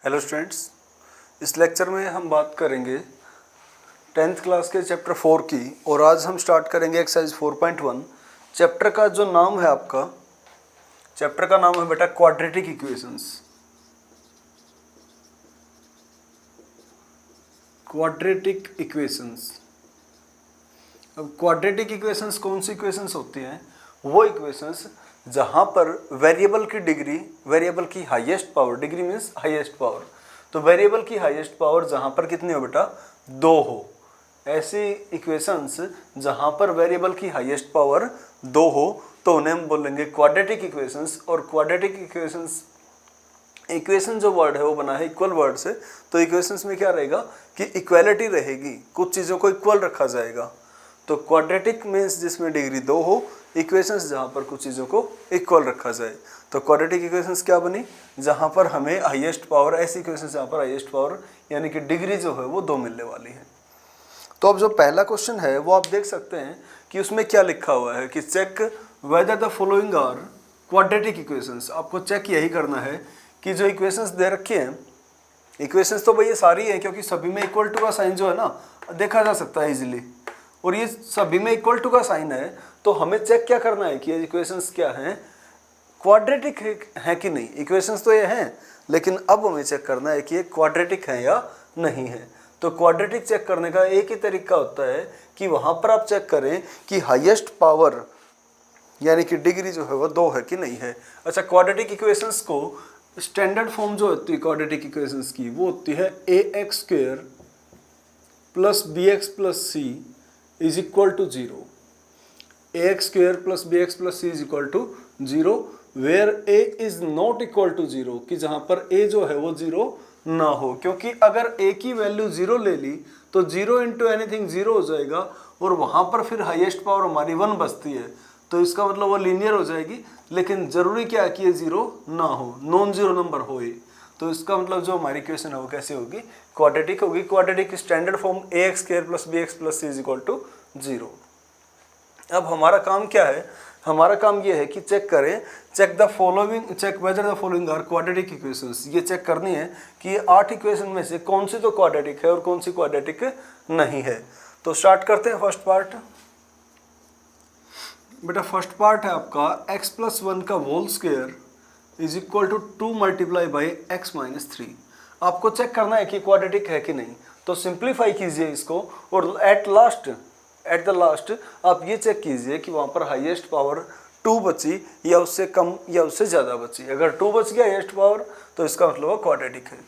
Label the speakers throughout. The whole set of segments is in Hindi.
Speaker 1: हेलो स्टूडेंट्स, इस लेक्चर में हम बात करेंगे 10th क्लास के चैप्टर 4 की। और आज हम स्टार्ट करेंगे एक्सरसाइज 4.1। चैप्टर का जो नाम है आपका, चैप्टर का नाम है बेटा क्वाड्रेटिक इक्वेशंस। Quadratic equations. अब क्वाड्रेटिक इक्वेशंस कौन सी इक्वेशंस होती हैं? वो इक्वेशंस जहाँ पर वेरिएबल की डिग्री, वेरिएबल की highest power, degree means highest power, तो वेरिएबल की हाईएस्ट पावर जहाँ पर कितनी हो बेटा? 2 हो। ऐसी इक्वेशंस जहाँ पर वेरिएबल की हाईएस्ट पावर 2 हो तो उन्हें हम बोलेंगे क्वाड्रेटिक इक्वेशंस। और क्वाड्रेटिक इक्वेशंस, इक्वेशन जो वर्ड है वो बना है इक्वल वर्ड से, तो इक्वेशंस में क्या रहेगा कि इक्वालिटी रहेगी, कुछ चीज़ों को इक्वल रखा जाएगा। तो क्वाड्रेटिक मीन्स जिसमें डिग्री 2 हो, इक्वेशंस जहाँ पर कुछ चीज़ों को इक्वल रखा जाए। तो क्वाड्रेटिक इक्वेशंस क्या बनी? जहाँ पर हमें हाईएस्ट पावर, ऐसी इक्वेशंस जहाँ पर हाईएस्ट पावर यानी कि डिग्री जो है वो 2 मिलने वाली है। तो अब जो पहला क्वेश्चन है वो आप देख सकते हैं कि उसमें क्या लिखा हुआ है कि check whether the following are quadratic equations. आपको चेक यही करना है कि जो इक्वेशंस दे रखे हैं, इक्वेशंस तो भाई ये सारी हैं क्योंकि सभी में इक्वल टू का साइन जो है ना देखा जा सकता है इजीली, और ये सभी में इक्वल टू का साइन है। तो हमें चेक क्या करना है कि ये इक्वेशंस क्या हैं, क्वाड्रेटिक है कि नहीं। इक्वेशंस तो ये हैं, लेकिन अब हमें चेक करना है कि ये क्वाड्रेटिक है या नहीं है। तो क्वाड्रेटिक चेक करने का एक ही तरीका होता है कि वहाँ पर आप चेक करें कि हाईएस्ट पावर यानी कि डिग्री जो है वो 2 है कि नहीं है। अच्छा, क्वाड्रेटिक इक्वेशंस को स्टैंडर्ड फॉर्म जो होती है क्वाड्रेटिक इक्वेशंस की वो होती है ax² + bx + c is equal to 0। ax² + bx + c is equal to 0 where a is not equal to 0, कि जहाँ पर a जो है वो 0 ना हो। क्योंकि अगर a की वैल्यू 0 ले ली तो 0 इंटू एनीथिंग 0 हो जाएगा, और वहाँ पर फिर हाईएस्ट पावर हमारी 1 बचती है। तो इसका मतलब वो लीनियर हो जाएगी, लेकिन ज़रूरी क्या है कि ये 0 ना हो, नॉन जीरो नंबर हो ये। तो इसका मतलब जो हमारी इक्वेशन है वो कैसे होगी? क्वाड्रेटिक होगी। Quadratic standard form ax² + bx + c is equal to 0। अब हमारा काम क्या है? हमारा काम ये है कि चेक करें, check the following, check whether the following are quadratic equations. ये चेक करनी है कि ये 8 इक्वेशन में से कौन सी तो क्वाड्रेटिक है और कौन सी क्वाड्रेटिक नहीं है। तो स्टार्ट करते हैं फर्स्ट पार्ट। बेटा फर्स्ट पार्ट है आपका x + 1 का whole square is equal to 2 × x - 3। आपको चेक करना है कि क्वाड्रेटिक है कि नहीं। तो सिंप्लीफाई कीजिए इसको, और एट द लास्ट आप ये चेक कीजिए कि वहाँ पर हाईएस्ट पावर 2 बची या उससे कम या उससे ज़्यादा बची। अगर 2 बच गया हाईएस्ट पावर तो इसका मतलब वो क्वाड्रेटिक है।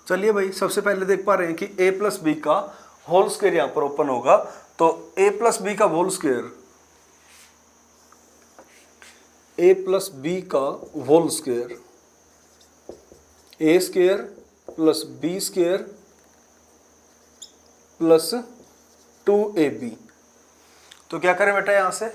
Speaker 1: चलिए भाई, सबसे पहले देख पा रहे हैं कि a + b का होल स्क्वायर यहाँ पर ओपन होगा। तो a + b का होल स्क्वायर, a + b का whole square, a² + b² + 2ab। तो क्या करें बेटा, यहाँ से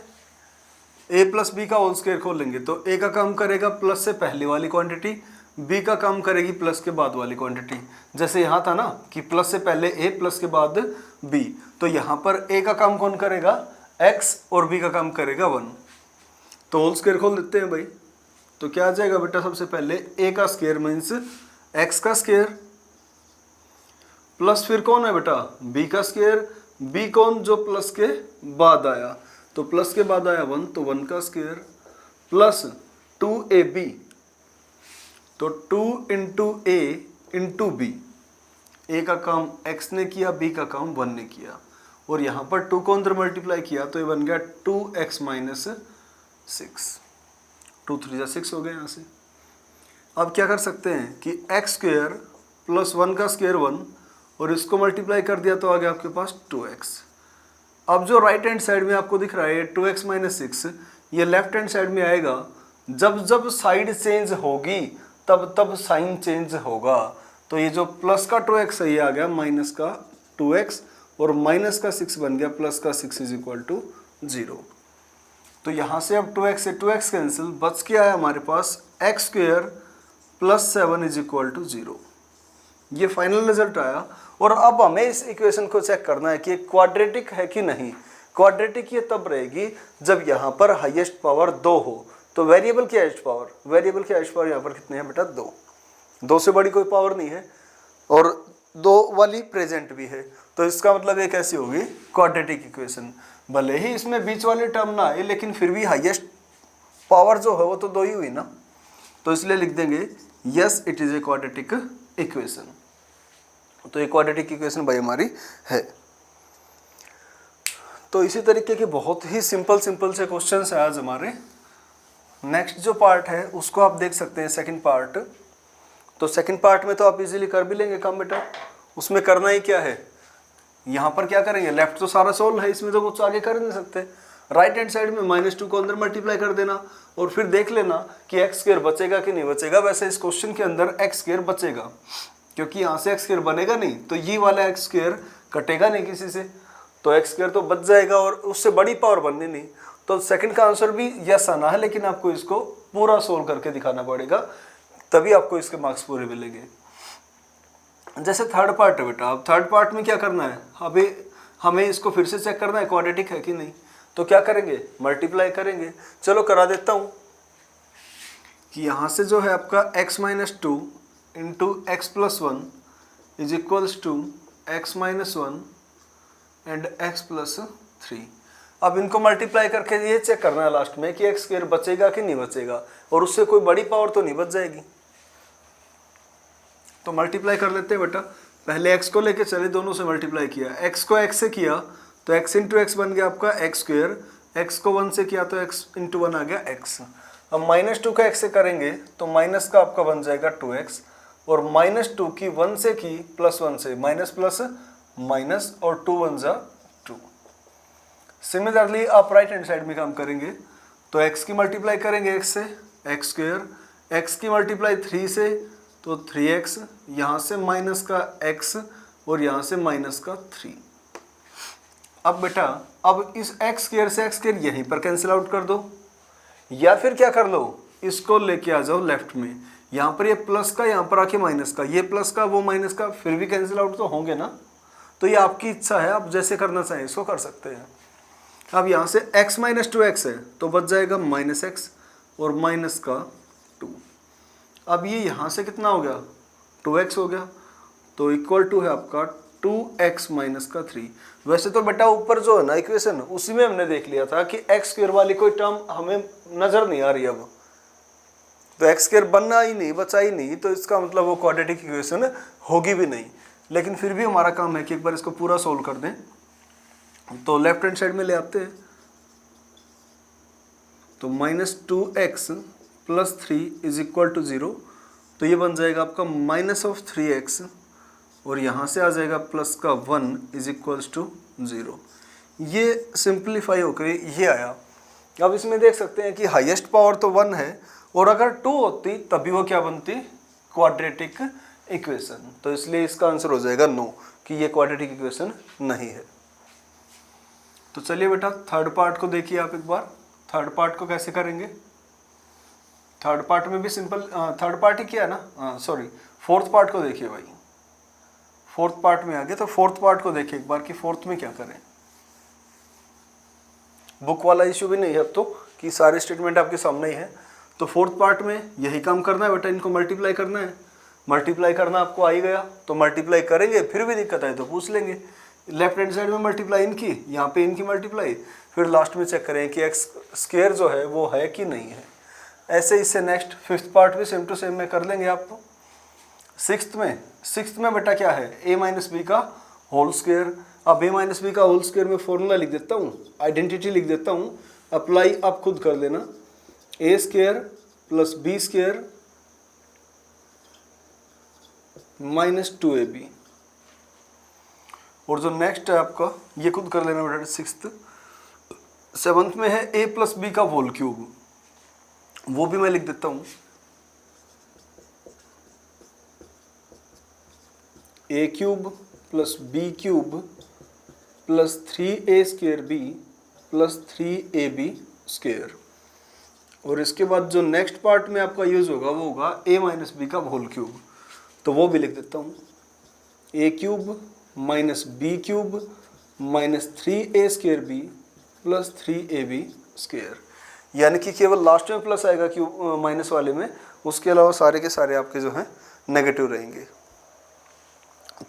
Speaker 1: a + b का होल स्क्वायर खोल लेंगे तो a का काम करेगा प्लस से पहले वाली क्वांटिटी, b का काम करेगी प्लस के बाद वाली क्वांटिटी। जैसे यहाँ था ना कि प्लस से पहले a प्लस के बाद b, तो यहाँ पर a का काम कौन करेगा? x, और b का काम करेगा 1। तो होल स्क्वायर खोल देते हैं भाई। तो क्या आ जाएगा बेटा? सबसे पहले a का स्क्वायर मीन्स x का स्क्वायर, प्लस फिर कौन है बेटा? b का स्क्वायर। b कौन? जो प्लस के बाद आया, तो प्लस के बाद आया 1, तो 1 का स्क्वायर प्लस 2ab। तो 2 × a × b, a का काम x ने किया, b का काम 1 ने किया, और यहाँ पर 2 को अंदर मल्टीप्लाई किया तो ये बन गया 2x - 6। 2 3 6 हो गए यहाँ से। अब क्या कर सकते हैं कि x² + 1 का स्क्वायर 1, और इसको मल्टीप्लाई कर दिया तो आ गया आपके पास 2x। अब जो राइट हैंड साइड में आपको दिख रहा है 2x - 6, ये लेफ्ट हैंड साइड में आएगा। जब जब साइड चेंज होगी तब तब साइन चेंज होगा। तो ये जो प्लस का 2x है ये आ गया माइनस का 2x, और माइनस का 6 बन गया प्लस का 6 इज इक्वल टू 0। तो यहाँ से अब 2x से 2x कैंसिल, बच के आया हमारे पास x² + 7 इज इक्वल टू 0। ये फाइनल रिजल्ट आया। और अब हमें इस इक्वेशन को चेक करना है कि क्वाड्रेटिक है कि नहीं। क्वाड्रेटिक ये तब रहेगी जब यहाँ पर हाईएस्ट पावर 2 हो। तो वेरिएबल की हाईएस्ट पावर, वेरिएबल की हाईएस्ट पावर यहाँ पर कितनी है बेटा? 2। 2 से बड़ी कोई पावर नहीं है और 2 वाली प्रेजेंट भी है, तो इसका मतलब ये कैसी होगी, क्वाड्रेटिक इक्वेशन। भले ही इसमें बीच वाली टर्म ना आए लेकिन फिर भी हाईएस्ट पावर जो है वो तो 2 ही हुई ना, तो इसलिए लिख देंगे yes it is a quadratic equation. तो ये क्वाड्रेटिक इक्वेशन भाई हमारी है। तो इसी तरीके के बहुत ही सिंपल से क्वेश्चंस है आज हमारे। नेक्स्ट जो पार्ट है उसको आप देख सकते हैं, सेकंड पार्ट। तो सेकंड पार्ट में तो आप इजीली कर भी लेंगे काम बेटा। उसमें करना ही क्या है, यहाँ पर क्या करेंगे, लेफ्ट तो सारा सोल्व है, इसमें तो कुछ आगे कर नहीं सकते। राइट हैंड साइड में -2 को अंदर मल्टीप्लाई कर देना और फिर देख लेना कि एक्स स्क्वायर बचेगा कि नहीं बचेगा। वैसे इस क्वेश्चन के अंदर एक्स स्क्वायर बचेगा, क्योंकि यहाँ से एक्स स्क्वायर बनेगा नहीं तो ये वाला एक्स स्क्वायर कटेगा नहीं किसी से, तो एक्स स्क्वायर तो बच जाएगा और उससे बड़ी पावर बननी नहीं। तो सेकंड का आंसर भी यस आना है, लेकिन आपको इसको पूरा सोल्व करके दिखाना पड़ेगा, तभी आपको इसके मार्क्स पूरे मिलेंगे। जैसे थर्ड पार्ट है बेटा, अब थर्ड पार्ट में क्या करना है, अभी हमें इसको फिर से चेक करना है क्वाड्रेटिक है कि नहीं। तो क्या करेंगे, मल्टीप्लाई करेंगे। चलो करा देता हूँ कि यहाँ से जो है आपका x - 2 into x plus 1 is equals to x - 1 and x plus 3। अब इनको मल्टीप्लाई करके ये चेक करना है लास्ट में कि एक्स स्क्वायर बचेगा कि नहीं बचेगा, और उससे कोई बड़ी पावर तो नहीं बच जाएगी। तो मल्टीप्लाई कर लेते हैं बेटा। पहले x को लेके चले, दोनों से मल्टीप्लाई किया, x को x से किया तो x इंटू एक्स बन गया आपका एक्स स्क्वायर, x को 1 से किया तो x इंटू 1 आ गया x। अब -2 का x से करेंगे तो माइनस का आपका बन जाएगा 2x, और -2 की 1 से की +1 से माइनस प्लस माइनस, और 2 1 जा 2। सिमिलरली आप राइट हैंड साइड में काम करेंगे तो x की मल्टीप्लाई करेंगे x से एक्स स्क्वायर, x की मल्टीप्लाई 3 से तो 3x, यहाँ से माइनस का x और यहाँ से माइनस का 3। अब बेटा अब इस x स्क्वायर से x स्क्वायर यहीं पर कैंसिल आउट कर दो, या फिर क्या कर लो, इसको लेके आ जाओ लेफ्ट में। यहाँ पर ये प्लस का, यहाँ पर आके माइनस का, ये प्लस का वो माइनस का, फिर भी कैंसिल आउट तो होंगे ना। तो ये आपकी इच्छा है, आप जैसे करना चाहें इसको कर सकते हैं। अब यहाँ से x - 2x है तो बच जाएगा -x और माइनस का 2। अब ये यहाँ से कितना हो गया, 2x हो गया, तो इक्वल टू है आपका 2x माइनस का 3। वैसे तो बेटा ऊपर जो है ना इक्वेशन, उसी में हमने देख लिया था कि एक्स स्क्वायर वाली कोई टर्म हमें नज़र नहीं आ रही। अब तो एक्स स्क्वायर बनना ही नहीं, बचा ही नहीं, तो इसका मतलब वो क्वाड्रेटिक इक्वेशन होगी भी नहीं। लेकिन फिर भी हमारा काम है कि एक बार इसको पूरा सोल्व कर दें। तो लेफ्ट हैंड साइड में ले आते हैं, तो -2x + 3 इज इक्वल टू 0, तो ये बन जाएगा आपका -3x, और यहाँ से आ जाएगा प्लस का 1 इज इक्वल्स टू 0। ये सिंप्लीफाई होकर ये आया। अब इसमें देख सकते हैं कि हाईएस्ट पावर तो 1 है, और अगर 2 होती तभी वो क्या बनती, क्वाड्रेटिक इक्वेशन। तो इसलिए इसका आंसर हो जाएगा नो, कि ये क्वाड्रेटिक इक्वेशन नहीं है। तो चलिए बेटा थर्ड पार्ट को देखिए आप एक बार। थर्ड पार्ट को कैसे करेंगे, थर्ड पार्ट में भी सिंपल, थर्ड पार्ट ही किया है ना, सॉरी फोर्थ पार्ट को देखिए भाई। फोर्थ पार्ट में आ गए तो फोर्थ पार्ट को देखिए एक बार कि फोर्थ में क्या करें। बुक वाला इश्यू भी नहीं है अब तो, कि सारे स्टेटमेंट आपके सामने ही है। तो फोर्थ पार्ट में यही काम करना है बेटा, इनको मल्टीप्लाई करना है। मल्टीप्लाई करना आपको आ ही गया तो मल्टीप्लाई करेंगे, फिर भी दिक्कत आए तो पूछ लेंगे। लेफ्ट हैंड साइड में मल्टीप्लाई इनकी, यहाँ पे इनकी मल्टीप्लाई, फिर लास्ट में चेक करें कि एक्स स्क्वायर जो है वो है कि नहीं है। ऐसे इससे नेक्स्ट फिफ्थ पार्ट भी सेम टू सेम में कर लेंगे आप। सिक्स्थ में बेटा क्या है, a - b का होल स्क्वायर। अब a - b का होल स्क्वायर में फॉर्मूला लिख देता हूँ, आइडेंटिटी लिख देता हूँ, अप्लाई आप खुद कर लेना। a square + b square -2ab। और जो नेक्स्ट है आपका ये खुद कर लेना बेटा सिक्स्थ। सेवंथ में है a + b का होल क्यूब, वो भी मैं लिख देता हूँ, a³ + b³ + 3a² b + 3ab²। और इसके बाद जो नेक्स्ट पार्ट में आपका यूज होगा वो होगा a - b का होल क्यूब, तो वो भी लिख देता हूँ, a³ - b³ - 3a² b + 3ab²। यानी कि केवल लास्ट में प्लस आएगा क्यूब माइनस वाले में, उसके अलावा सारे के सारे आपके जो हैं नेगेटिव रहेंगे।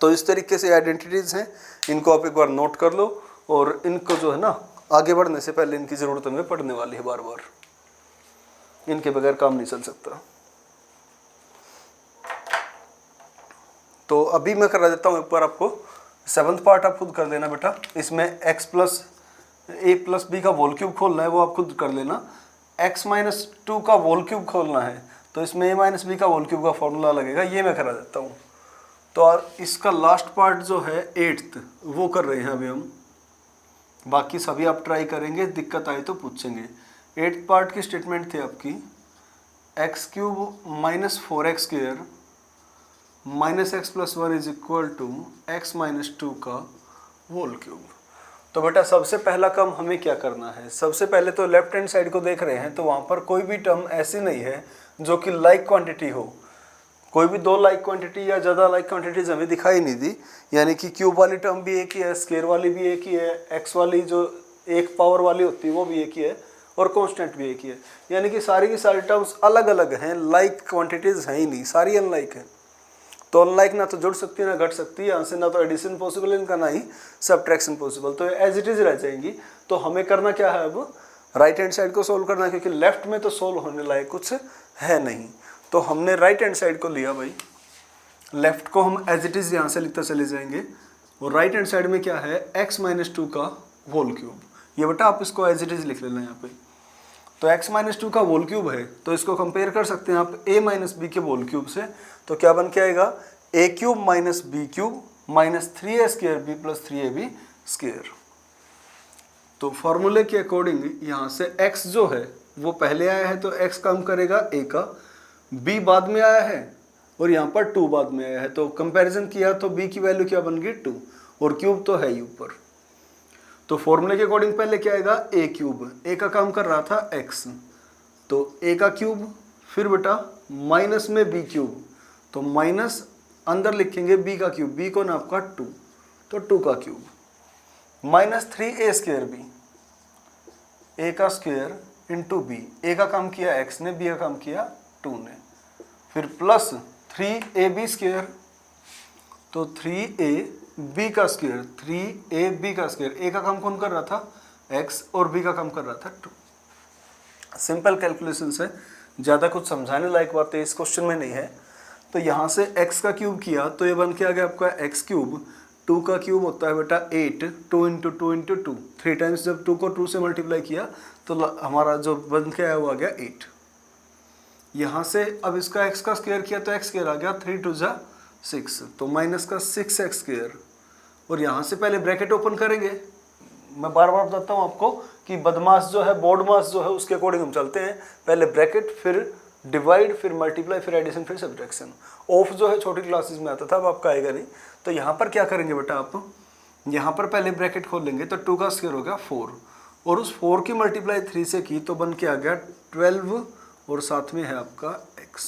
Speaker 1: तो इस तरीके से आइडेंटिटीज़ हैं, इनको आप एक बार नोट कर लो और इनको जो है ना आगे बढ़ने से पहले इनकी ज़रूरत हमें पड़ने वाली है बार बार, इनके बगैर काम नहीं चल सकता। तो अभी मैं करा देता हूँ एक बार आपको, 7th पार्ट आप खुद कर लेना बेटा। इसमें x प्लस ए प्लस बी का होल क्यूब खोलना है, वो आप खुद कर लेना। x माइनस 2 का होल क्यूब खोलना है, तो इसमें a माइनस बी का होल क्यूब का फॉर्मूला लगेगा, ये मैं करा देता हूँ। तो और इसका लास्ट पार्ट जो है 8th वो कर रहे हैं अभी हम, बाकी सभी आप ट्राई करेंगे, दिक्कत आई तो पूछेंगे। 8th पार्ट की स्टेटमेंट थी आपकी x cube minus 4x square minus x plus 1 is equal to x minus 2 का होल क्यूब। तो बेटा सबसे पहला काम हमें क्या करना है, सबसे पहले तो लेफ्ट हैंड साइड को देख रहे हैं, तो वहाँ पर कोई भी टर्म ऐसी नहीं है जो कि लाइक क्वांटिटी हो। कोई भी दो लाइक क्वांटिटी या ज़्यादा लाइक क्वांटिटीज हमें दिखाई नहीं दी, यानी कि क्यूब वाली टर्म भी एक ही है, स्क्वायर वाली भी एक ही है, एक्स वाली जो एक पावर वाली होती है वो भी एक ही है, और कांस्टेंट भी एक ही है। यानी कि सारी की सारी टर्म्स अलग अलग हैं, लाइक क्वांटिटीज हैं ही नहीं, सारी अनलाइक है। तो अनलाइक ना तो जुड़ सकती है ना घट सकती है, यहाँ से ना तो एडिशन पॉसिबल इनका, ना ही सब्ट्रैक्शन पॉसिबल, तो एज इट इज़ रह जाएंगी। तो हमें करना क्या है अब, राइट हैंड साइड को सोल्व करना है, क्योंकि लेफ्ट में तो सोल्व होने लायक कुछ है नहीं। तो हमने राइट हैंड साइड को लिया भाई, लेफ्ट को हम एज इट इज़ यहाँ से लिखते चले जाएंगे, और राइट हैंड साइड में क्या है x माइनस 2 का होल क्यूब। ये बेटा आप इसको एज इट इज़ लिख लेना यहाँ पे। तो x माइनस 2 का होल क्यूब है, तो इसको कंपेयर कर सकते हैं आप a माइनस बी के होल क्यूब से। तो क्या बन के आएगा, a cube minus b cube minus 3a square b plus 3ab square. तो फॉर्मूले के अकॉर्डिंग यहाँ से x जो है वो पहले आया है, तो x कम करेगा a का, b बाद में आया है और यहाँ पर 2 बाद में आया है, तो कंपैरिजन किया तो b की वैल्यू क्या बन गई 2, और क्यूब तो है ही ऊपर। तो फॉर्मूले के अकॉर्डिंग पहले क्या आएगा, a क्यूब, a का काम कर रहा था x, तो a का क्यूब, फिर बेटा माइनस में b क्यूब, तो माइनस अंदर लिखेंगे b का क्यूब, b को ना आपका 2, तो 2 का cube, minus 3a square b, a का स्क्वायर इंटू b, a का काम किया x ने, b का काम किया 2 ने, फिर प्लस 3ab स्क्वायर, तो 3ab का स्क्वायर, 3ab का स्क्वायर, a का काम कौन कर रहा था x, और b का काम कर रहा था 2। सिंपल कैलकुलेशन है, ज़्यादा कुछ समझाने लायक बातें इस क्वेश्चन में नहीं है। तो यहाँ से x का क्यूब किया तो ये बन के आ गया आपका x क्यूब, 2 का क्यूब होता है बेटा 8, 2 इंटू 2 इंटू 2, 3 टाइम्स जब 2 को 2 से मल्टीप्लाई किया तो हमारा जो बन के आया वो आ गया 8। यहाँ से अब इसका x का स्क्वायर किया तो x स्क्वायर आ गया 3 2 जा 6, तो माइनस का 6x स्क्वायर, और यहाँ से पहले ब्रैकेट ओपन करेंगे। मैं बार बार बताता हूँ आपको कि बदमाश जो है, बोर्ड मास जो है, उसके अकॉर्डिंग हम चलते हैं, पहले ब्रैकेट, फिर डिवाइड, फिर मल्टीप्लाई, फिर एडिशन, फिर सब्ट्रैक्शन। ऑफ जो है छोटी क्लासेस में आता था, अब आपका आएगा नहीं। तो यहाँ पर क्या करेंगे बेटा, आप यहाँ पर पहले ब्रैकेट खोल लेंगे, तो 2 का स्क्वायर हो गया 4, और उस 4 की मल्टीप्लाई 3 से की तो बन के आ गया 12, और साथ में है आपका x।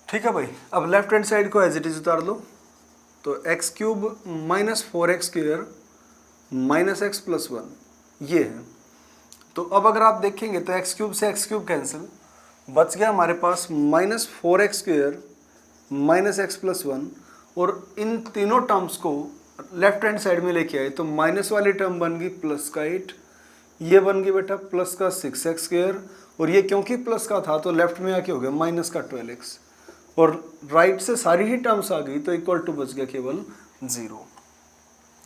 Speaker 1: ठीक है भाई, अब लेफ्ट हैंड साइड को एज इट इज उतार लो, तो x cube minus 4x square minus x plus 1 ये है। तो अब अगर आप देखेंगे तो x क्यूब से x क्यूब कैंसिल, बच गया हमारे पास minus 4x square minus x plus 1, और इन तीनों टर्म्स को लेफ्ट हैंड साइड में लेके आए तो माइनस वाली टर्म बन गई प्लस का 8, ये बन गई बेटा प्लस का 6x स्क्वायर, और ये क्योंकि प्लस का था तो लेफ्ट में आके हो गया माइनस का 12x, और राइट से सारी ही टर्म्स आ गई तो इक्वल टू बच गया केवल 0।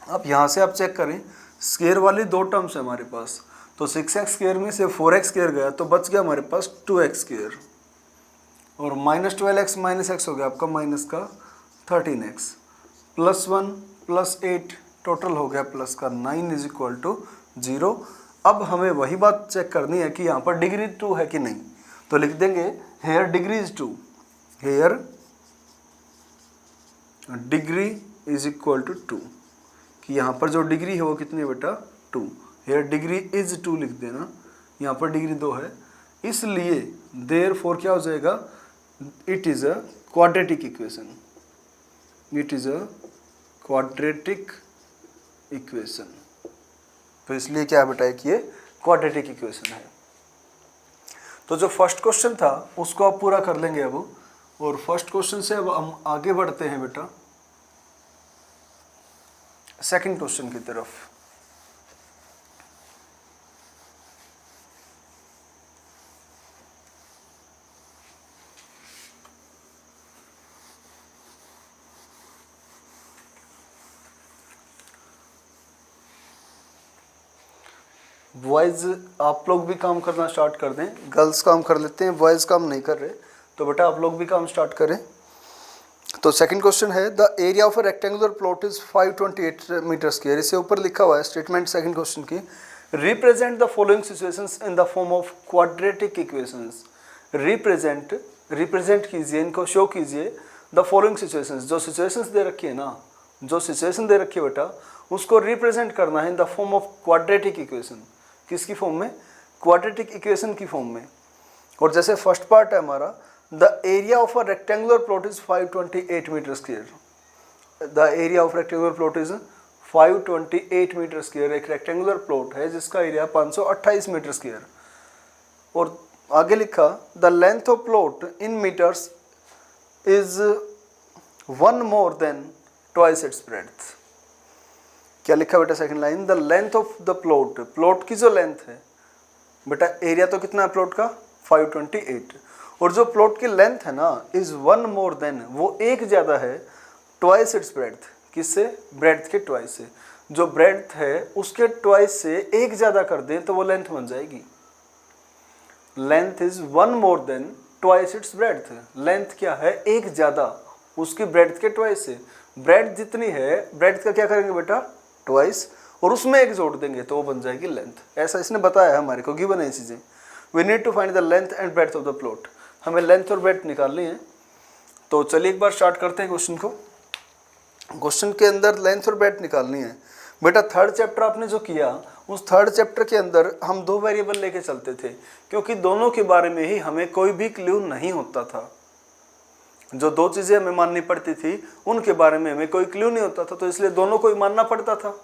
Speaker 1: अब यहाँ से आप चेक करें, स्क्वायर वाली 2 टर्म्स है हमारे पास, तो 6x स्क्वायर में से 4x स्क्वायर गया तो बच गया हमारे पास 2x स्क्वायर, और माइनस 12x माइनस x हो गया आपका माइनस का 13x, प्लस 1 प्लस 8 टोटल हो गया प्लस का 9 इज इक्वल टू 0। अब हमें वही बात चेक करनी है कि यहाँ पर डिग्री 2 है कि नहीं, तो लिख देंगे here degree is 2, here degree is equal to 2, कि यहाँ पर जो डिग्री है वो कितनी है बेटा 2, हेयर डिग्री इज 2 लिख देना, यहाँ पर डिग्री 2 है, इसलिए देयरफॉर क्या हो जाएगा, it is a quadratic equation, it is a quadratic equation. तो इसलिए क्या बेटा है कि ये क्वाड्रेटिक इक्वेशन है। तो जो फर्स्ट क्वेश्चन था उसको आप पूरा कर लेंगे अब, और फर्स्ट क्वेश्चन से अब हम आगे बढ़ते हैं बेटा सेकंड क्वेश्चन की तरफ। बॉयज़ आप लोग भी काम करना स्टार्ट कर दें, गर्ल्स काम कर लेते हैं, बॉयज़ काम नहीं कर रहे, तो बेटा आप लोग भी काम स्टार्ट करें। तो सेकंड क्वेश्चन है the area of a rectangular plot is 528 meter square. इससे ऊपर लिखा हुआ है स्टेटमेंट सेकंड क्वेश्चन की, represent the following situations in the form of quadratic equations. Represent कीजिए, इनको शो कीजिए द फॉलोइंग सिचुएशंस, जो सिचुएशंस दे रखी है ना, जो सिचुएशन दे रखी है बेटा उसको रिप्रेजेंट करना है in the form of quadratic equation. किसकी फॉर्म में? क्वाड्रेटिक इक्वेशन की फॉर्म में। और जैसे फर्स्ट पार्ट है हमारा, the area of a rectangular plot is 528 meter square. The area of rectangular plot is 528 meter square. एक रेक्टेंगुलर प्लॉट है जिसका एरिया 528 मीटर स्क्वायर। और आगे लिखा the length of plot in meters is 1 more than twice its breadth. क्या लिखा बेटा second line, the length of the plot, plot की जो लेंथ है बेटा, एरिया तो कितना है प्लॉट का 528, और जो प्लॉट की लेंथ है ना इज 1 मोर देन, वो एक ज़्यादा है ट्वाइस इट्स ब्रेड्थ। किससे? ब्रेड्थ के ट्वाइस से। जो ब्रेड्थ है उसके ट्वाइस से एक ज़्यादा कर दें तो वो लेंथ बन जाएगी। Length is 1 more than twice its breadth. Length क्या है? एक ज़्यादा उसकी ब्रेड्थ के ट्वाइस से। ब्रेड्थ जितनी है, ब्रेड्थ का क्या करेंगे बेटा? ट्वाइस, और उसमें एक जोड़ देंगे तो वो बन जाएगी लेंथ। ऐसा इसने बताया है हमारे को, गिवन है चीज़ें। We need to find the length and breadth of the plot. हमें लेंथ और ब्रेड्थ निकालनी है। तो चलिए एक बार स्टार्ट करते हैं क्वेश्चन को। क्वेश्चन के अंदर लेंथ और ब्रेड्थ निकालनी है बेटा। थर्ड चैप्टर आपने जो किया, उस थर्ड चैप्टर के अंदर हम 2 वेरिएबल लेके चलते थे, क्योंकि दोनों के बारे में ही हमें कोई भी क्लू नहीं होता था। जो 2 चीज़ें हमें माननी पड़ती थी उनके बारे में हमें कोई क्लू नहीं होता था, तो इसलिए दोनों को ही मानना पड़ता था।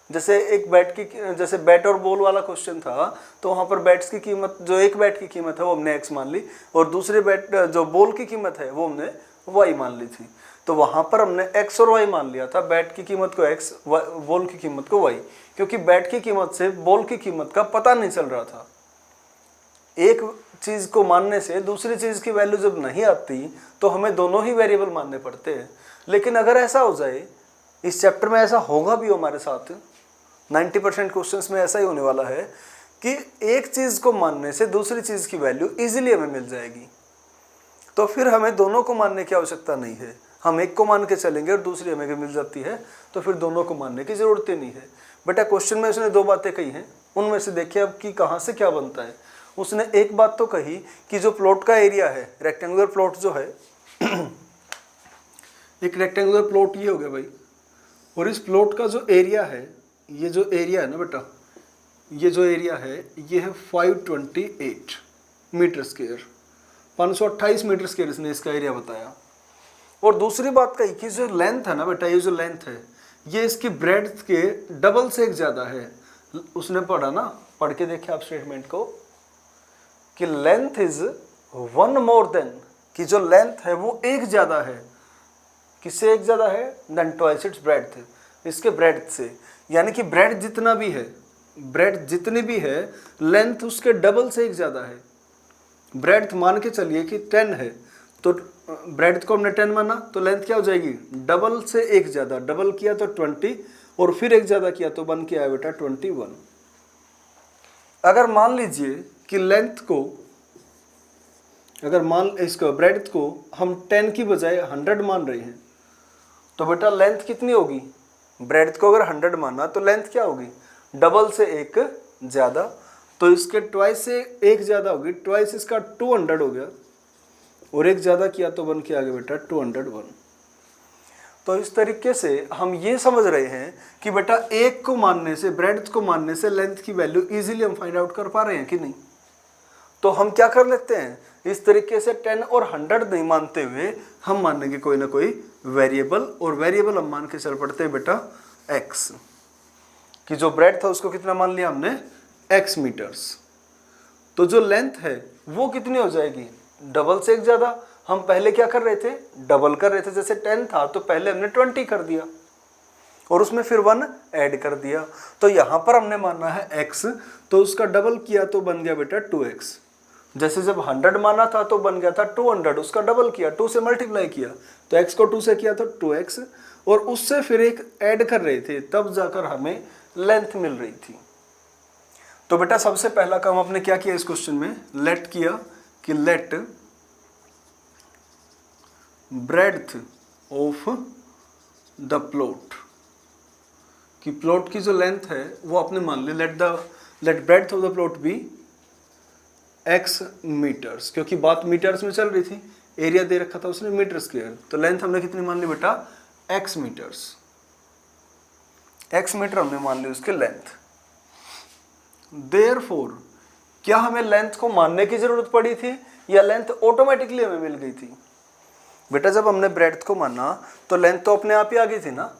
Speaker 1: जैसे एक बैट की, जैसे बैट और बॉल वाला क्वेश्चन था, तो वहाँ पर बैट्स की कीमत, जो एक बैट की कीमत है वो हमने x मान ली, और दूसरे बैट जो बॉल की कीमत है वो हमने y मान ली थी। तो वहाँ पर हमने x और y मान लिया था, बैट की कीमत को x, बॉल की कीमत को y, क्योंकि बैट की कीमत से बॉल की कीमत का पता नहीं चल रहा था। एक चीज़ को मानने से दूसरी चीज़ की वैल्यू जब नहीं आती तो हमें दोनों ही वेरिएबल मानने पड़ते हैं। लेकिन अगर ऐसा हो जाए, इस चैप्टर में ऐसा होगा भी हमारे साथ, 90% क्वेश्चंस में ऐसा ही होने वाला है कि एक चीज़ को मानने से दूसरी चीज़ की वैल्यू इजीली हमें मिल जाएगी। तो फिर हमें दोनों को मानने की आवश्यकता नहीं है। हम एक को मान के चलेंगे और दूसरी हमें मिल जाती है, तो फिर दोनों को मानने की ज़रूरत ही नहीं है। बेटा क्वेश्चन में उसने 2 बातें कही हैं, उनमें से देखिए अब कि कहाँ से क्या बनता है। उसने एक बात तो कही कि जो प्लॉट का एरिया है, रेक्टेंगुलर प्लॉट जो है एक रेक्टेंगुलर प्लॉट ये हो गया भाई, और इस प्लॉट का जो एरिया है, ये जो एरिया है ना बेटा, ये जो एरिया है ये है 528 मीटर स्क्वायर, 528 मीटर स्क्वायर इसने इसका एरिया बताया। और दूसरी बात कही कि जो लेंथ है ना बेटा, ये जो लेंथ है ये इसकी ब्रेड्थ के डबल से एक ज़्यादा है। उसने पढ़ा ना, पढ़ के देखे आप स्टेटमेंट को, कि लेंथ इज 1 मोर देन, कि जो लेंथ है वो एक ज़्यादा है। किससे एक ज़्यादा है? देन ट्वाइस इट्स ब्रेड्थ, इसके ब्रेड्थ से। यानी कि ब्रेड्थ जितना भी है, ब्रेड्थ जितनी भी है, लेंथ उसके डबल से एक ज़्यादा है। ब्रेड्थ मान के चलिए कि 10 है, तो ब्रेड्थ को हमने 10 माना, तो लेंथ क्या हो जाएगी? डबल से एक ज़्यादा। डबल किया तो 20, और फिर एक ज़्यादा किया तो बन के आया बेटा 21। अगर मान लीजिए कि लेंथ को, अगर मान इसको ब्रेड्थ को हम 10 की बजाय 100 मान रहे हैं, तो बेटा लेंथ कितनी होगी? ब्रेड्थ को अगर 100 माना तो लेंथ क्या होगी? डबल से एक ज़्यादा, तो इसके ट्वाइस से एक ज़्यादा होगी, ट्वाइस इसका 200 हो गया, और एक ज़्यादा किया तो बन के आ गया बेटा 201। तो इस तरीके से हम ये समझ रहे हैं कि बेटा एक को मानने से, ब्रेड्थ को मानने से लेंथ की वैल्यू इजीली हम फाइंड आउट कर पा रहे हैं कि नहीं। तो हम क्या कर लेते हैं, इस तरीके से 10 और 100 नहीं मानते हुए हम मानेंगे कोई ना कोई वेरिएबल, और वेरिएबल हम मान के चल पड़ते हैं बेटा x, कि जो ब्रेड्थ था उसको कितना मान लिया हमने? x meters. तो जो लेंथ है वो कितनी हो जाएगी? डबल से एक ज़्यादा। हम पहले क्या कर रहे थे, डबल कर रहे थे। जैसे 10 था तो पहले हमने 20 कर दिया और उसमें फिर 1 ऐड कर दिया। तो यहाँ पर हमने माना है x, तो उसका डबल किया तो बन गया बेटा 2x। जैसे जब 100 माना था तो बन गया था 200, उसका डबल किया, 2 से मल्टीप्लाई किया तो x को 2 से किया तो 2x, और उससे फिर एक ऐड कर रहे थे, तब जाकर हमें लेंथ मिल रही थी। तो बेटा सबसे पहला काम आपने क्या किया इस क्वेश्चन में, लेट किया कि let breadth of the plot, कि प्लॉट की जो लेंथ है वो आपने मान ली, let breadth of the plot b x metres, क्योंकि बात मीटर्स में चल रही थी, एरिया दे रखा था उसने मीटर स्क्वायर, तो लेंथ हमने कितनी मान ली बेटा, x मीटर्स, x मीटर हमने मान ली उसकी लेंथ। देयरफॉर क्या हमें लेंथ को मानने की जरूरत पड़ी थी या लेंथ ऑटोमेटिकली हमें मिल गई थी? बेटा जब हमने ब्रेड्थ को माना तो लेंथ तो अपने आप ही आ गई थी ना,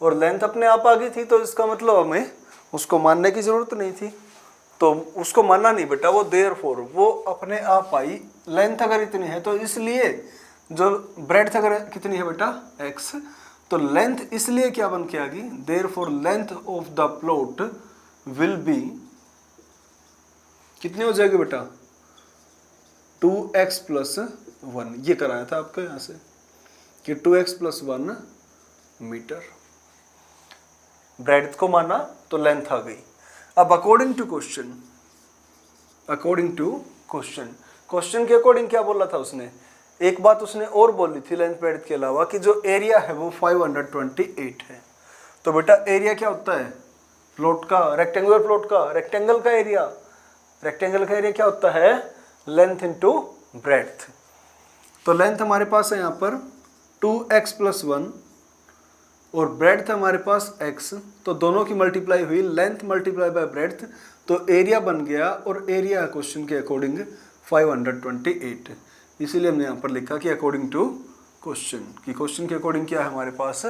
Speaker 1: और लेंथ अपने आप आ गई थी तो इसका मतलब हमें उसको मानने की जरूरत नहीं थी, तो उसको मानना नहीं बेटा, वो देयरफॉर वो अपने आप आई। लेंथ अगर इतनी है तो इसलिए जो ब्रेड्थ अगर कितनी है बेटा x, तो लेंथ इसलिए क्या बन के आ गई, therefore length of the plot will be कितनी हो जाएगी बेटा 2x + 1, ये कराया था आपको यहां से कि 2x + 1 मीटर। ब्रेड्थ को माना तो लेंथ आ गई। अब अकॉर्डिंग टू क्वेश्चन क्वेश्चन के अकॉर्डिंग क्या बोला था उसने, एक बात उसने और बोली थी लेंथ ब्रेड्थ के अलावा, कि जो एरिया है वो 528 है। तो बेटा एरिया क्या होता है प्लॉट का, रेक्टेंगुलर प्लॉट का, रेक्टेंगल का एरिया क्या होता है, लेंथ इंटू ब्रेड्थ। तो लेंथ हमारे पास है यहाँ पर 2x + 1 और ब्रेड्थ हमारे पास x, तो दोनों की मल्टीप्लाई हुई, लेंथ मल्टीप्लाई बाय ब्रेड्थ, तो एरिया बन गया, और एरिया क्वेश्चन के अकॉर्डिंग 528। इसीलिए हमने यहाँ पर लिखा कि अकॉर्डिंग टू क्वेश्चन, कि क्वेश्चन के अकॉर्डिंग क्या है हमारे पास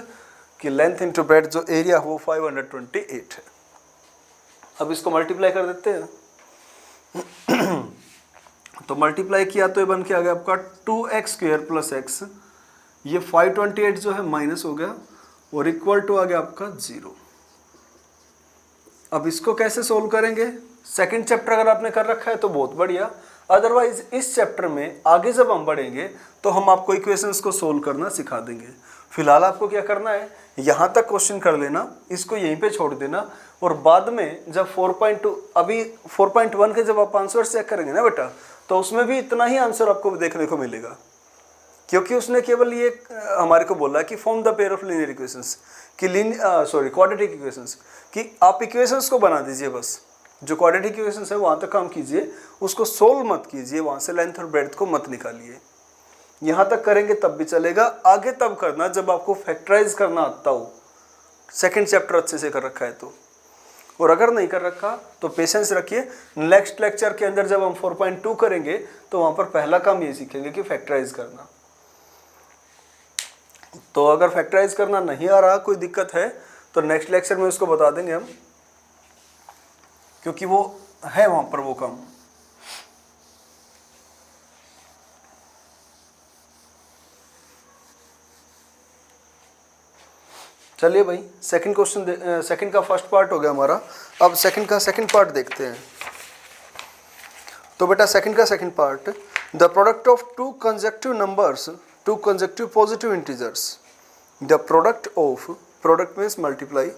Speaker 1: कि लेंथ इंटू ब्रेड्थ जो एरिया वो 528 है। अब इसको मल्टीप्लाई कर देते हैं तो मल्टीप्लाई किया तो ये बन के आ गया आपका 2x² + x, ये 528 जो है माइनस हो गया और इक्वल टू आ गया आपका 0। अब इसको कैसे सोल्व करेंगे, सेकंड चैप्टर अगर आपने कर रखा है तो बहुत बढ़िया, अदरवाइज इस चैप्टर में आगे जब हम बढ़ेंगे तो हम आपको इक्वेशंस को सोल्व करना सिखा देंगे। फिलहाल आपको क्या करना है, यहाँ तक क्वेश्चन कर लेना, इसको यहीं पे छोड़ देना, और बाद में जब 4.2 अभी 4.1 के जब आप आंसर चेक करेंगे ना बेटा, तो उसमें भी इतना ही आंसर आपको देखने को मिलेगा, क्योंकि उसने केवल ये हमारे को बोला कि form the pair of linear equations, कि क्वाड्रेटिक इक्वेशंस, कि आप इक्वेशंस को बना दीजिए, बस जो क्वाड्रेटिक इक्वेशंस है वहाँ तक काम कीजिए, उसको सोल्व मत कीजिए, वहाँ से लेंथ और ब्रेड्थ को मत निकालिए। यहाँ तक करेंगे तब भी चलेगा, आगे तब करना जब आपको फैक्टराइज करना आता हो, सेकंड चैप्टर अच्छे से कर रखा है तो, और अगर नहीं कर रखा तो पेशेंस रखिए, नेक्स्ट लेक्चर के अंदर जब हम 4.2 करेंगे तो वहाँ पर पहला काम ये सीखेंगे कि फैक्टराइज करना। तो अगर फैक्टराइज करना नहीं आ रहा, कोई दिक्कत है, तो नेक्स्ट लेक्चर में उसको बता देंगे हम, क्योंकि वो है वहाँ पर वो काम। चलिए भाई, सेकंड क्वेश्चन, सेकंड का फर्स्ट पार्ट हो गया हमारा, अब सेकंड का सेकंड पार्ट देखते हैं। तो बेटा सेकंड का second part, the product of to consecutive numbers, to consecutive positive integers, the product of, product means multiply,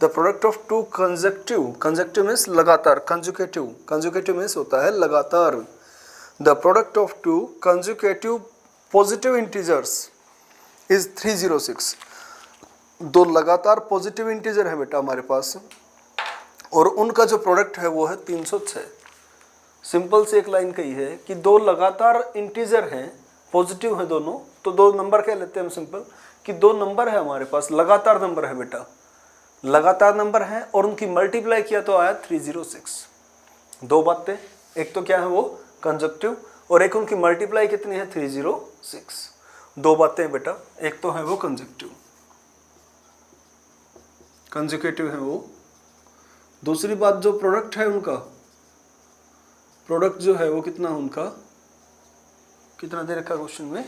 Speaker 1: the product of to consecutive means लगातार, कंसेक्यूटिव मीन्स होता है लगातार, the product of to consecutive positive integers is 306। दो लगातार पॉजिटिव इंटीजर है बेटा हमारे पास, और उनका जो प्रोडक्ट है वो है 306। सिंपल से एक लाइन कही है कि दो लगातार इंटीजर हैं, पॉजिटिव है दोनों, तो दो नंबर कह लेते हैं हम सिंपल, कि दो नंबर है हमारे पास, लगातार नंबर है बेटा, लगातार नंबर है, और उनकी मल्टीप्लाई किया तो आया 306। दो बातें, एक तो क्या है वो कंजक्टिव, और एक उनकी मल्टीप्लाई कितनी है 306। दो बातें बेटा, एक तो है वो कंजुकेटिव है वो, दूसरी बात जो प्रोडक्ट है उनका, प्रोडक्ट जो है वो कितना उनका कितना दे रखा क्वेश्चन में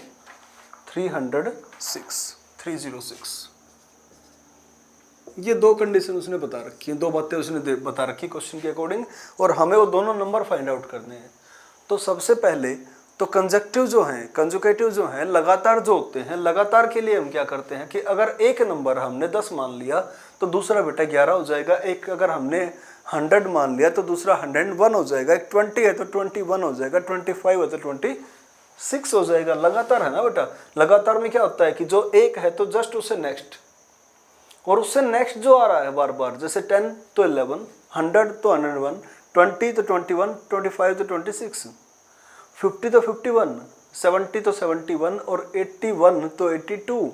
Speaker 1: 306। ये दो कंडीशन उसने बता रखी है, दो बातें उसने बता रखी क्वेश्चन के अकॉर्डिंग, और हमें वो दोनों नंबर फाइंड आउट करने हैं। तो सबसे पहले तो कंजक्टिव जो हैं, कंजुगेटिव जो हैं, लगातार जो होते हैं, लगातार के लिए हम क्या करते हैं कि अगर एक नंबर हमने 10 मान लिया तो दूसरा बेटा 11 हो जाएगा। एक अगर हमने 100 मान लिया तो दूसरा 101 हो जाएगा। एक 20 है तो 21 हो जाएगा, 25 है तो 26 हो जाएगा। लगातार है ना बेटा। लगातार में क्या होता है कि जो एक है तो जस्ट उससे नेक्स्ट, और उससे नेक्स्ट जो आ रहा है बार बार, जैसे 10 तो 11, 100 तो 101, 20 तो 21, 25 तो 26, 50 तो 51, 70 तो 71 और 81 तो 82।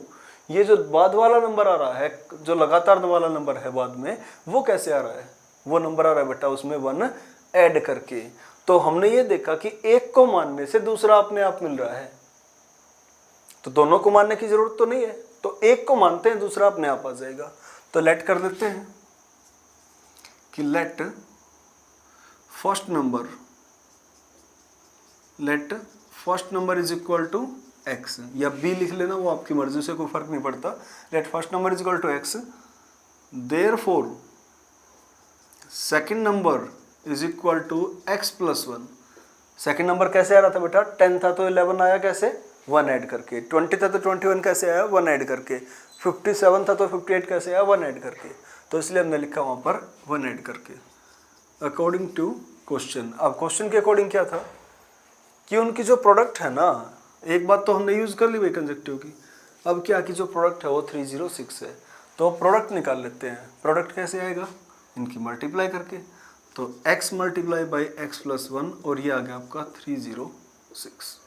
Speaker 1: ये जो बाद वाला नंबर आ रहा है, जो लगातार वाला नंबर है बाद में, वो कैसे आ रहा है? वो नंबर आ रहा है बेटा उसमें 1 ऐड करके। तो हमने ये देखा कि एक को मानने से दूसरा अपने आप मिल रहा है, तो दोनों को मानने की जरूरत तो नहीं है, तो एक को मानते हैं दूसरा अपने आप आ जाएगा। तो लेट कर देते हैं कि let first number is equal to x, या बी लिख लेना, वो आपकी मर्जी से, कोई फर्क नहीं पड़ता। Let first number is equal to x, therefore second number is equal to x plus 1। Second number कैसे आ रहा था बेटा? 10 था तो 11 आया कैसे? 1 ऐड करके। 20 था तो 21 कैसे आया? 1 ऐड करके। 57 था तो 58 कैसे आया? 1 ऐड करके। तो इसलिए हमने लिखा वहाँ पर 1 ऐड करके, अकॉर्डिंग टू क्वेश्चन। अब क्वेश्चन के अकॉर्डिंग क्या था कि उनकी जो प्रोडक्ट है ना, एक बात तो हमने यूज़ कर ली भाई कंजक्टिव की। अब क्या कि जो प्रोडक्ट है वो 306 है, तो प्रोडक्ट निकाल लेते हैं। प्रोडक्ट कैसे आएगा? इनकी मल्टीप्लाई करके। तो x multiply by x plus 1, और ये आ गया आपका 306।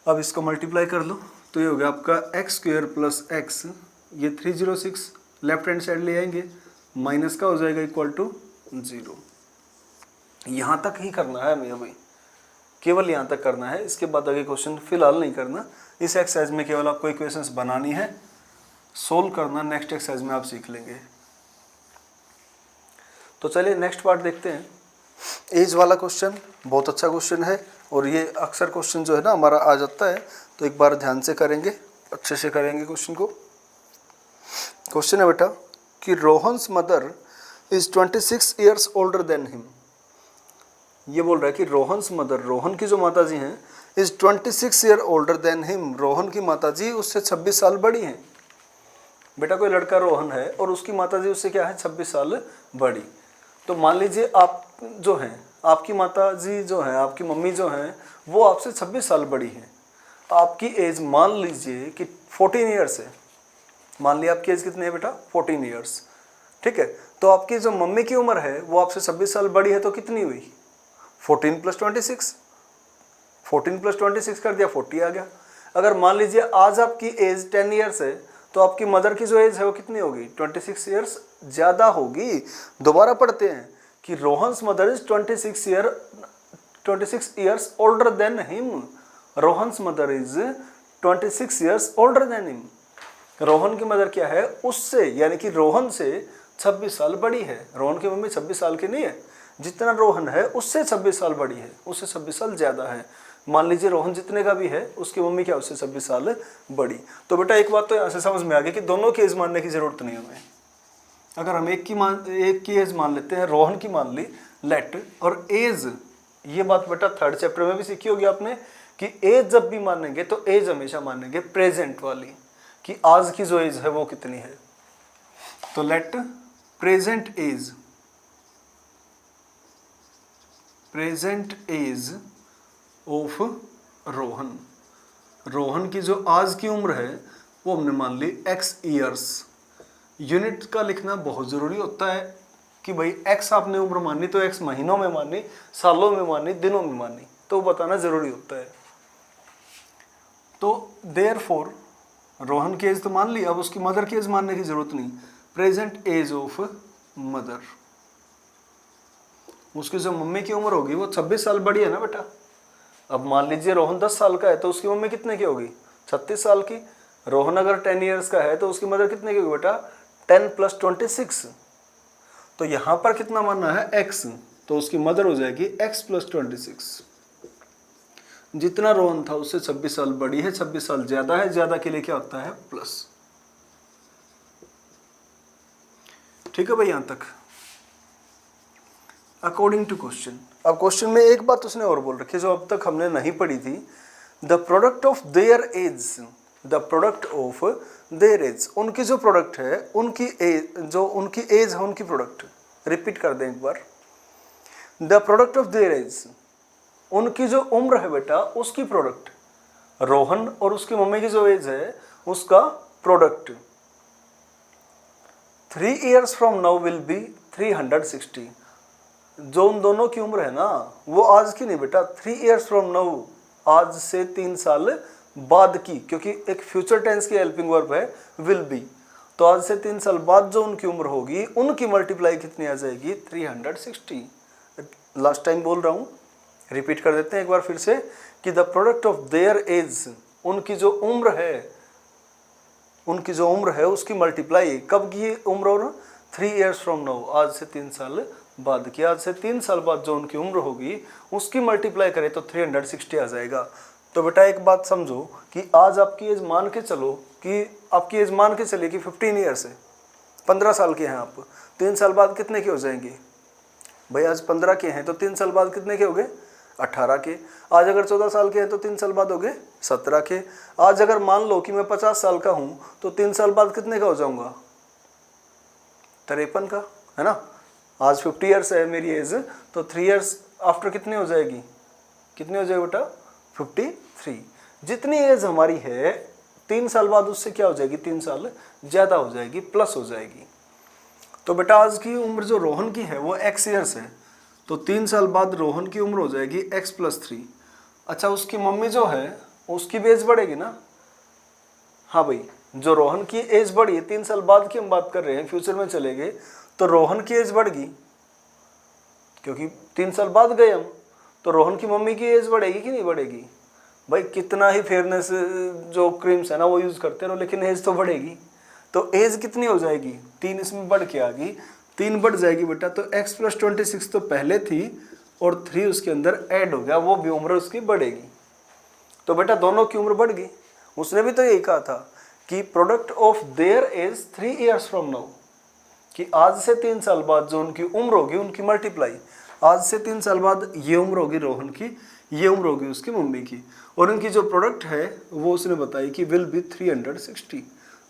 Speaker 1: अब इसको मल्टीप्लाई कर लो तो ये हो गया आपका एक्स स्क्वेयर प्लस एक्स, ये 306 लेफ्ट हैंड साइड ले आएंगे, माइनस का हो जाएगा इक्वल टू 0। यहाँ तक ही करना है हमें अभी, केवल यहाँ तक करना है। इसके बाद आगे क्वेश्चन फिलहाल नहीं करना। इस एक्सरसाइज में केवल आपको इक्वेशंस बनानी है, सोल्व करना नेक्स्ट एक्सरसाइज में आप सीख लेंगे। तो चलिए नेक्स्ट पार्ट देखते हैं। एज वाला क्वेश्चन बहुत अच्छा क्वेश्चन है, और ये अक्सर क्वेश्चन जो है ना हमारा आ जाता है, तो एक बार ध्यान से करेंगे, अच्छे से करेंगे क्वेश्चन को। क्वेश्चन है बेटा कि Rohan's mother is 26 years older than him. ये बोल रहा है कि रोहन्स मदर, रोहन की जो माता जी हैं, is 26 year older than him, Rohan की माता जी उससे 26 साल बड़ी हैं। बेटा कोई लड़का रोहन है और उसकी माता जी उससे क्या है? 26 साल बड़ी। तो मान लीजिए आप जो हैं, आपकी माता जी जो हैं, आपकी मम्मी जो हैं, वो आपसे 26 साल बड़ी हैं। आपकी एज मान लीजिए कि 14 ईयर्स है। मान लिया आपकी एज कितनी है बेटा? 14 ईयर्स। ठीक है, तो आपकी जो मम्मी की उम्र है वो आपसे 26 साल बड़ी है, तो कितनी हुई? 14 + 26। 14 + 26 कर दिया, 40 आ गया। अगर मान लीजिए आज आपकी एज 10 ईयर्स है, तो आपकी मदर की जो एज है वो कितनी होगी? 26 ईयर्स ज़्यादा होगी। दोबारा पढ़ते हैं कि Rohan's mother is 26 years older than him. Rohan's mother is 26 years older than him. Rohan की मदर क्या है? उससे, यानी कि रोहन से 26 साल बड़ी है। रोहन की मम्मी 26 साल की नहीं है, जितना रोहन है उससे 26 साल बड़ी है, उससे 26 साल ज़्यादा है। मान लीजिए रोहन जितने का भी है, उसकी मम्मी क्या उससे 26 साल बड़ी। तो बेटा एक बात तो यहाँ से समझ में आ गई कि दोनों की एज मानने की ज़रूरत नहीं हमें। अगर हम एक की एज मान लेते हैं, रोहन की मान ली, लेट, और एज, ये बात बेटा 3rd चैप्टर में भी सीखी होगी आपने कि एज जब भी मानेंगे तो एज हमेशा मानेंगे प्रेजेंट वाली, कि आज की जो एज है वो कितनी है। तो let present age of Rohan, Rohan की जो आज की उम्र है वो हमने मान ली x ईयर्स। यूनिट का लिखना बहुत ज़रूरी होता है कि भाई x आपने उम्र मानी तो x महीनों में मानी, सालों में मानी, दिनों में मानी, तो बताना ज़रूरी होता है। तो देयरफॉर रोहन की एज तो मान ली, अब उसकी मदर की एज मानने की ज़रूरत नहीं। प्रेजेंट एज ऑफ मदर, उसकी जो मम्मी की उम्र होगी वो 26 साल बड़ी है ना बेटा। अब मान लीजिए रोहन 10 साल का है तो उसकी मम्मी कितने की होगी? 36 साल की। रोहन अगर 10 ईयर्स का है तो उसकी मदर कितने की होगी बेटा? 10 + 26। तो यहाँ पर कितना मानना है? x, तो उसकी मदर हो जाएगी x + 26। जितना रोहन था उससे 26 साल बड़ी है, 26 साल ज्यादा है, ज्यादा के लिए क्या होता है प्लस। ठीक है भाई यहां तक अकॉर्डिंग टू क्वेश्चन। अब क्वेश्चन में एक बात उसने और बोल रखी है जो अब तक हमने नहीं पढ़ी थी, the product of their age, the product of their age, उनकी जो प्रोडक्ट है, उनकी एज, जो उनकी एज है उनकी प्रोडक्ट। रिपीट कर दें एक बार, the product of their age, उनकी जो उम्र है बेटा उसकी प्रोडक्ट, रोहन और उसकी मम्मी की जो एज है उसका product. 3 years from now will be 360। जो उन दोनों की उम्र है ना वो आज की नहीं बेटा, 3 years फ्रॉम नाउ, आज से 3 साल बाद की, क्योंकि एक फ्यूचर टेंस की हेल्पिंग वर्ब है विल बी, तो आज से 3 साल बाद जो उनकी उम्र होगी उनकी मल्टीप्लाई कितनी आ जाएगी 360। लास्ट टाइम बोल रहा हूं, रिपीट कर देते हैं एक बार फिर से कि the product of their age, उनकी जो उम्र है, उनकी जो उम्र है उसकी मल्टीप्लाई, कब की उम्र और 3 years फ्रॉम नाउ, आज से 3 साल बाद की, आज से 3 साल बाद जो उनकी उम्र होगी उसकी मल्टीप्लाई करें तो 360 आ जाएगा। तो बेटा एक बात समझो कि आज आपकी एज मान के चलो कि आपकी एज मान के चलिए कि 15 ईयर्स है, 15 साल के हैं आप, 3 साल बाद कितने के हो जाएंगे भाई, आज 15 के हैं तो 3 साल बाद कितने के हो गए 18 के। आज अगर 14 साल के हैं तो 3 साल बाद हो गए 17 के। आज अगर मान लो कि मैं 50 साल का हूं तो 3 साल बाद कितने का हो जाऊंगा 53 का, है ना। आज 50 ईयर्स है मेरी एज, तो 3 years आफ्टर कितनी हो जाएगी, कितनी हो जाएगी बेटा 53। जितनी एज हमारी है 3 साल बाद उससे क्या हो जाएगी 3 साल ज़्यादा हो जाएगी, प्लस हो जाएगी। तो बेटा आज की उम्र जो रोहन की है वो x ईयर्स है, तो 3 साल बाद रोहन की उम्र हो जाएगी x+3। अच्छा उसकी मम्मी जो है उसकी भी एज बढ़ेगी ना, हाँ भाई, जो रोहन की एज बढ़ी है 3 साल बाद की हम बात कर रहे हैं, फ्यूचर में चले गए तो रोहन की एज बढ़ गई, क्योंकि 3 साल बाद गए हम, तो रोहन की मम्मी की एज बढ़ेगी कि नहीं बढ़ेगी भाई। कितना ही फेयरनेस जो क्रीम्स है ना वो यूज़ करते रहो लेकिन एज तो बढ़ेगी। तो एज कितनी हो जाएगी 3 इसमें बढ़ के आ गई, 3 बढ़ जाएगी बेटा, तो x+26 तो पहले थी और 3 उसके अंदर ऐड हो गया, वो भी उम्र उसकी बढ़ेगी। तो बेटा दोनों की उम्र बढ़ गई। उसने भी तो यही कहा था कि product of their age 3 years from now, कि आज से 3 साल बाद जो उनकी उम्र होगी उनकी मल्टीप्लाई, आज से 3 साल बाद ये उम्र होगी रोहन की, ये उम्र होगी उसकी मम्मी की, और इनकी जो प्रोडक्ट है वो उसने बताई कि विल बी 360।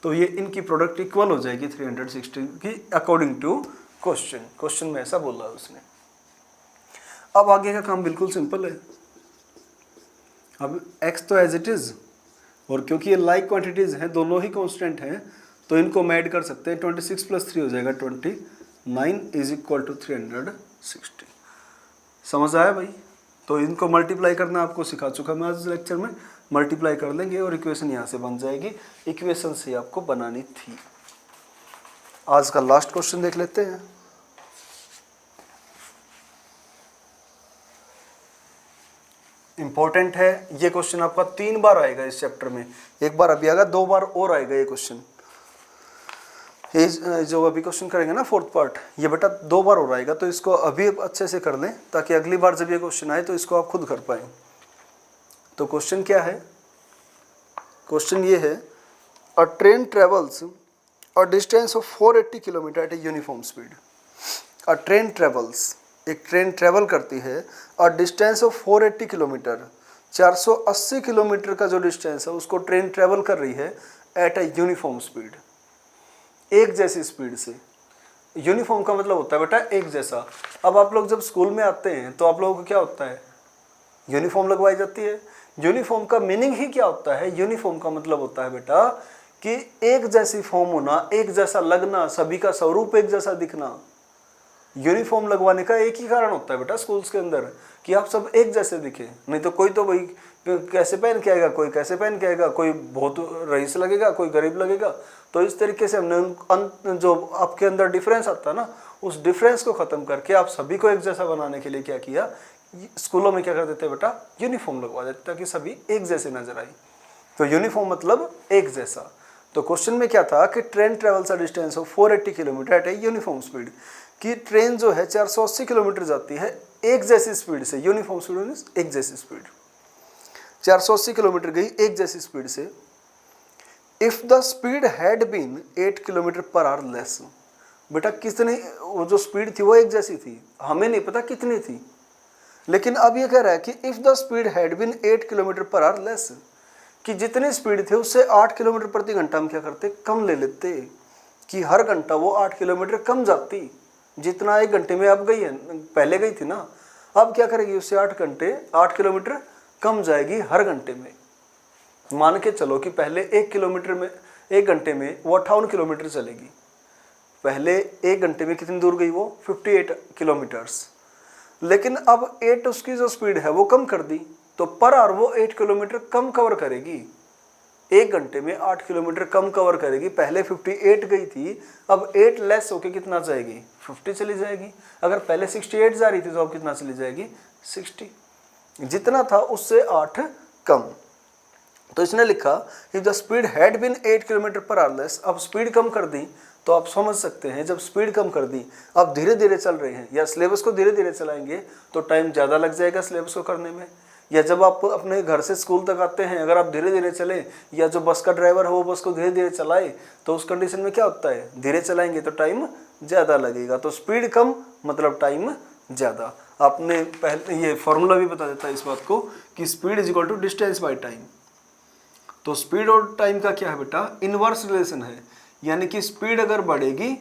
Speaker 1: तो ये इनकी प्रोडक्ट इक्वल हो जाएगी 360 की अकॉर्डिंग टू क्वेश्चन। क्वेश्चन में ऐसा बोला है उसने। अब आगे का काम बिल्कुल सिंपल है। अब x तो एज इट इज, और क्योंकि ये लाइक क्वांटिटीज हैं, दोनों ही कांस्टेंट हैं, तो इनको हम ऐड कर सकते हैं। 26 + 3 हो जाएगा 29 = 360। समझ आया भाई। तो इनको मल्टीप्लाई करना आपको सिखा चुका मैं आज लेक्चर में, मल्टीप्लाई कर लेंगे और इक्वेशन यहाँ से बन जाएगी। इक्वेशन से आपको बनानी थी। आज का लास्ट क्वेश्चन देख लेते हैं। इंपॉर्टेंट है ये क्वेश्चन, आपका 3 बार आएगा इस चैप्टर में, एक बार अभी आएगा, 2 बार और आएगा ये क्वेश्चन। ये जो अभी क्वेश्चन करेंगे ना 4th पार्ट, ये बेटा 2 बार और आएगा, तो इसको अभी अच्छे से कर लें ताकि अगली बार जब ये क्वेश्चन आए तो इसको आप खुद कर पाएं। तो क्वेश्चन क्या है, क्वेश्चन ये है, a train travels a distance of 480 kilometer at a uniform speed. A train travels, एक ट्रेन ट्रेवल करती है, a distance of 480 kilometer, 480 kilometer का जो डिस्टेंस है उसको ट्रेन ट्रेवल कर रही है एट ए यूनिफॉर्म स्पीड, एक जैसी स्पीड से। यूनिफॉर्म का मतलब होता है बेटा एक जैसा। अब आप लोग जब स्कूल में आते हैं तो आप लोगों को क्या होता है, यूनिफॉर्म लगवाई जाती है। यूनिफॉर्म का मीनिंग ही क्या होता है, यूनिफॉर्म का मतलब होता है बेटा कि एक जैसी फॉर्म होना, एक जैसा लगना, सभी का स्वरूप एक जैसा दिखना। यूनिफॉर्म लगवाने का एक ही कारण होता है बेटा स्कूल्स के अंदर, कि आप सब एक जैसे दिखे। नहीं तो कोई तो भाई कैसे पहन के आएगा, कोई कैसे पहन के आएगा, कोई बहुत रईस लगेगा, कोई गरीब लगेगा। तो इस तरीके से हमने जो आपके अंदर डिफरेंस आता है ना, उस डिफरेंस को ख़त्म करके आप सभी को एक जैसा बनाने के लिए क्या किया, स्कूलों में क्या कर देते हैं बेटा, यूनिफॉर्म लगवा देते ताकि सभी एक जैसे नजर आए। तो यूनिफॉर्म मतलब एक जैसा। तो क्वेश्चन में क्या था कि train travels a distance of 480 kilometer at a uniform speed, कि ट्रेन जो है 480 किलोमीटर जाती है एक जैसी स्पीड से, यूनिफॉर्म स्पीड मींस एक जैसी स्पीड। 480 किलोमीटर गई एक जैसी स्पीड से। If the speed had been 8 kilometer per hour less, बेटा कितनी, वो जो स्पीड थी वो एक जैसी थी, हमें नहीं पता कितनी थी, लेकिन अब ये कह रहा है कि if the speed had been 8 kilometer per hour less, कि जितनी स्पीड थे उससे 8 किलोमीटर प्रति घंटा हम क्या करते, कम ले लेते, कि हर घंटा वो 8 किलोमीटर कम जाती, जितना 1 घंटे में अब गई है, पहले गई थी ना, अब क्या करेगी उससे 8 किलोमीटर कम जाएगी हर घंटे में। मान के चलो कि पहले 1 घंटे में वो 58 किलोमीटर चलेगी, पहले 1 घंटे में कितनी दूर गई वो 58 किलोमीटर्स, लेकिन अब 8 उसकी जो स्पीड है वो कम कर दी, तो पर आवर वो 8 किलोमीटर कम कवर करेगी, 1 घंटे में 8 किलोमीटर कम कवर करेगी। पहले 58 गई थी, अब 8 लेस होके कितना जाएगी 50 चली जाएगी। अगर पहले 68 जा रही थी तो अब कितना चली जाएगी 60, जितना था उससे 8 कम। तो इसने लिखा if the speed had been 8 kilometer per hour less, अब स्पीड कम कर दी, तो आप समझ सकते हैं जब स्पीड कम कर दी, अब धीरे धीरे चल रहे हैं या सिलेबस को धीरे धीरे चलाएंगे तो टाइम ज़्यादा लग जाएगा सिलेबस को करने में, या जब आप अपने घर से स्कूल तक आते हैं अगर आप धीरे धीरे चलें, या जो बस का ड्राइवर है वो बस को धीरे धीरे चलाए, तो उस कंडीशन में क्या होता है, धीरे चलाएंगे तो टाइम ज़्यादा लगेगा। तो स्पीड कम मतलब टाइम ज़्यादा। आपने पहले ये फॉर्मूला भी बता देता है इस बात को कि speed is equal to distance by time. तो स्पीड और टाइम का क्या है बेटा, इनवर्स रिलेशन है, यानी कि स्पीड अगर बढ़ेगी,